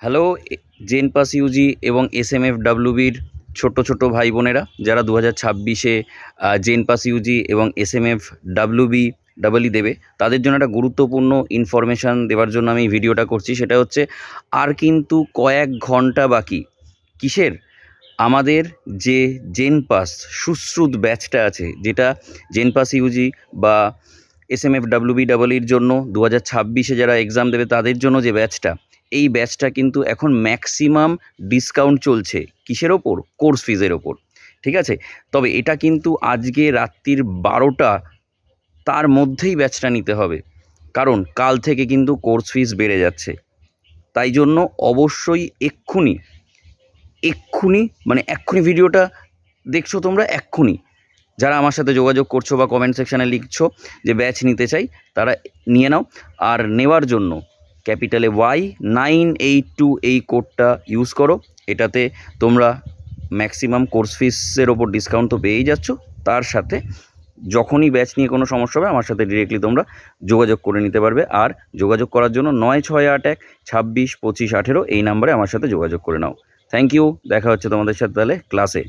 Hello জেনপাস Yuji এবং এসএমএফডব্লিউবির ছোট ছোট ভাই বোনেরা যারা 2026-এ জেনপাস ইউজি এবং এসএমএফডব্লিউবি ডাবলই দেবে, তাদের জন্য একটা গুরুত্বপূর্ণ ইনফরমেশান দেওয়ার জন্য আমি এই ভিডিওটা করছি। সেটা হচ্ছে, আর কিন্তু কয়েক ঘন্টা বাকি। কিসের? আমাদের যে জেনপাস সুশ্রুত ব্যাচটা আছে, যেটা জেনপাস ইউজি বা এসএমএফডব্লিউবি ডাবলির জন্য 2026-এ যারা এক্সাম দেবে তাদের জন্য যে ব্যাচটা, এই ব্যাচটা কিন্তু এখন ম্যাক্সিমাম ডিসকাউন্ট চলছে। কিসের ওপর? কোর্স ফিজের ওপর। ঠিক আছে? তবে এটা কিন্তু আজকে রাত্রির 12টা তার মধ্যেই ব্যাচটা নিতে হবে, কারণ কাল থেকে কিন্তু কোর্স ফিজ বেড়ে যাচ্ছে। তাই জন্য অবশ্যই এক্ষুনি এক্ষুনি ভিডিওটা দেখছো তোমরা, এক্ষুনি যারা আমার সাথে যোগাযোগ করছো বা কমেন্ট সেকশানে লিখছো যে ব্যাচ নিতে চাই, তারা নিয়ে নাও। আর নেওয়ার জন্য ক্যাপিটালে Y982 এই কোডটা ইউজ করো। এটাতে তোমরা ম্যাক্সিমাম কোর্স ফিসের ওপর ডিসকাউন্ট তো পেয়েই যাচ্ছ, তার সাথে যখনই ব্যাচ নিয়ে কোনো সমস্যা হবে আমার সাথে ডিরেক্টলি তোমরা যোগাযোগ করে নিতে পারবে। আর যোগাযোগ করার জন্য 9681 26 25 18 এই নাম্বারে আমার সাথে যোগাযোগ করে নাও। Thank you. দেখা হচ্ছে তোমাদের সাথে তাহলে ক্লাসে।